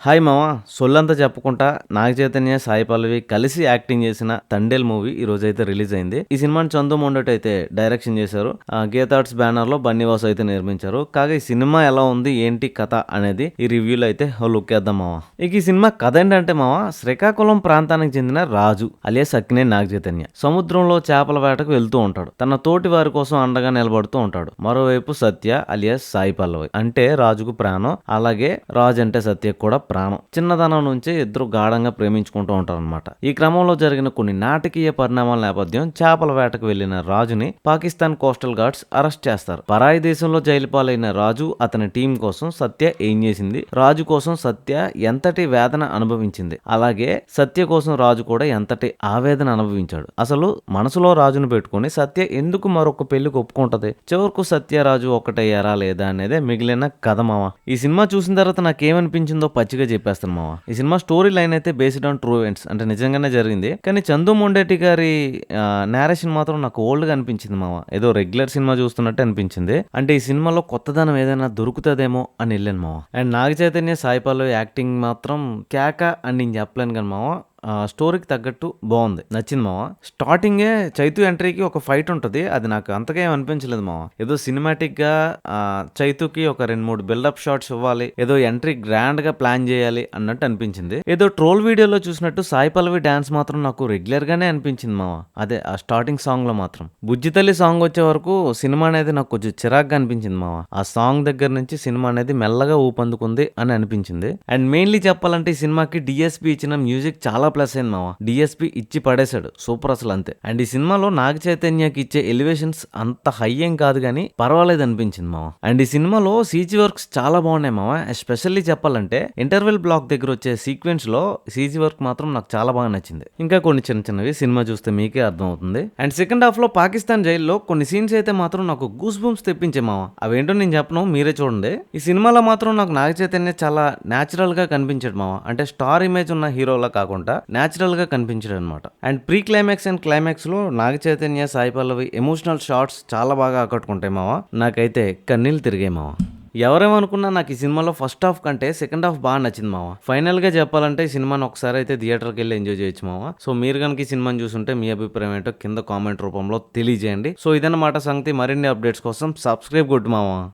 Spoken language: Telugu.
హాయ్ మామ! సొల్లంతా చెప్పుకుంటా నాగ చైతన్య, సాయి పల్లవి కలిసి యాక్టింగ్ చేసిన 'తండేల్' మూవీ ఈరోజైతే రిలీజ్ అయింది. ఈ సినిమాని చందు మొండోటి అయితే డైరెక్షన్ చేశారు. గీతా ఆర్ట్స్ బ్యానర్‌లో బన్నీవాసు అయితే నిర్మించారు. కాగా ఈ సినిమా ఎలా ఉంది, ఏంటి కథ అనేది ఈ రివ్యూలో అయితే ఓ లుక్ ఏద్దాం మామ. ఇక ఈ సినిమా కథ ఏంటంటే మామ, శ్రీకాకుళం ప్రాంతానికి చెందిన రాజు అలియాస్ అక్కినేని నాగ చైతన్య సముద్రంలో చేపల వేటకు వెళ్తూ ఉంటాడు. తన తోటి వారి కోసం అండగా నిలబడుతూ ఉంటాడు. మరోవైపు సత్య అలియాస్ సాయి పల్లవి అంటే రాజుకు ప్రాణం, అలాగే రాజు అంటే సత్యకు కూడా ప్రాణం. చిన్నదనం నుంచే ఇద్దరు గాఢంగా ప్రేమించుకుంటూ ఉంటారన్నమాట. ఈ క్రమంలో జరిగిన కొన్ని నాటకీయ పరిణామాల నేపథ్యం చేపల వేటకు వెళ్లిన రాజుని పాకిస్తాన్ కోస్టల్ గార్డ్స్ అరెస్ట్ చేస్తారు. పరాయి దేశంలో జైలు పాలైన రాజు అతని టీం కోసం సత్య ఏం చేసింది, రాజు కోసం సత్య ఎంతటి వేదన అనుభవించింది, అలాగే సత్య కోసం రాజు కూడా ఎంతటి ఆవేదన అనుభవించాడు. అసలు మనసులో రాజును పెట్టుకుని సత్య ఎందుకు మరొక పెళ్లికి ఒప్పుకుంటది, చివరకు సత్య రాజు ఒక్కటయ్యారా లేదా అనేదే మిగిలిన కథ మామ. ఈ సినిమా చూసిన తర్వాత నాకేమనిపించిందో పచ్చిగా చెప్పేస్తాను మామ. ఈ సినిమా స్టోరీ లైన్ అయితే బేస్డ్ ఆన్ ట్రూ ఈవెంట్స్, అంటే నిజంగానే జరిగింది. కానీ చందు మొండేటి గారి నేరేషన్ మాత్రం నాకు ఓల్డ్ గా అనిపించింది మామ. ఏదో రెగ్యులర్ సినిమా చూస్తున్నట్టు అనిపించింది. అంటే ఈ సినిమాలో కొత్తదనం ఏదైనా దొరుకుతుందేమో అని వెళ్ళాను మామ. అండ్ నాగ చైతన్య, సాయి పల్లవి యాక్టింగ్ మాత్రం కేక అని నేను చెప్పలేను కానీ మామ, స్టోరీకి తగ్గట్టు బాగుంది, నచ్చింది మామ. స్టార్టింగే చైతు ఎంట్రీకి ఒక ఫైట్ ఉంటుంది, అది నాకు అంతగా ఏం అనిపించలేదు మామ. ఏదో సినిమాటిక్ గా చైతుకి ఒక 2-3 బిల్డప్ షాట్స్ ఇవ్వాలి, ఏదో ఎంట్రీ గ్రాండ్ గా ప్లాన్ చేయాలి అన్నట్టు అనిపించింది. ఏదో ట్రోల్ వీడియోలో చూసినట్టు సాయి పల్లవి డాన్స్ మాత్రం నాకు రెగ్యులర్ గానే అనిపించింది మామ. అదే ఆ స్టార్టింగ్ సాంగ్ లో మాత్రం బుజ్జి తల్లి సాంగ్ వచ్చే వరకు సినిమా అనేది నాకు కొంచెం చిరాగ్గా అనిపించింది మామ. ఆ సాంగ్ దగ్గర నుంచి సినిమా అనేది మెల్లగా ఊపందుకుంది అని అనిపించింది. అండ్ మెయిన్లీ చెప్పాలంటే ఈ సినిమాకి డిఎస్పి ఇచ్చిన మ్యూజిక్ చాలా ప్లస్ అయింది మామ. డిఎస్పి ఇచ్చి పడేశాడు, సూపర్ అసలు అంతే. అండ్ ఈ సినిమాలో నాగ చైతన్యకి ఇచ్చే ఎలివేషన్స్ అంత హై ఏం కాదు కానీ పర్వాలేదు అనిపించింది మామ. అండ్ ఈ సినిమాలో సీజీ వర్క్స్ చాలా బాగున్నాయి మామ. ఎస్పెషల్లీ చెప్పాలంటే ఇంటర్వెల్ బ్లాక్ దగ్గర వచ్చే సీక్వెన్స్ లో సీజీ వర్క్ మాత్రం నాకు చాలా బాగా నచ్చింది. ఇంకా కొన్ని చిన్న చిన్నవి సినిమా చూస్తే మీకే అర్థం అవుతుంది. అండ్ సెకండ్ హాఫ్ లో పాకిస్తాన్ జైల్లో కొన్ని సీన్స్ అయితే మాత్రం నాకు గూస్ బంప్స్ తెప్పించే మామ. అవేంటో నేను చెప్పను, మీరే చూడండి. ఈ సినిమాలో మాత్రం నాకు నాగ చైతన్య చాలా న్యాచురల్ గా కనిపించాడు మామ. అంటే స్టార్ ఇమేజ్ ఉన్న హీరోలా కాకుండా న్యాచురల్ గా కనిపించాడు అనమాట. And pre climax and climax లో నాగ చైతన్య, సాయి పల్లవి ఎమోషనల్ షాట్స్ చాలా బాగా ఆకట్టుకుంటాయి మామ. నాకైతే కన్నీళ్ళు తిరిగాయి మామ. ఎవరేమనుకున్నా నాకు ఈ సినిమాలో ఫస్ట్ హాఫ్ కంటే సెకండ్ హాఫ్ బాగా నచ్చింది మామ. ఫైనల్ గా చెప్పాలంటే ఈ సినిమాని ఒకసారి అయితే థియేటర్కి వెళ్ళి ఎంజాయ్ చేయొచ్చు మామ. సో మీరు కనుక ఈ సినిమాని చూస్తుంటే మీ అభిప్రాయం ఏంటో కింద కామెంట్ రూపంలో తెలియజేయండి. సో ఇదన్నమాట సంగతి. మరిన్ని అప్డేట్స్ కోసం సబ్స్క్రైబ్ కొట్టు మామ.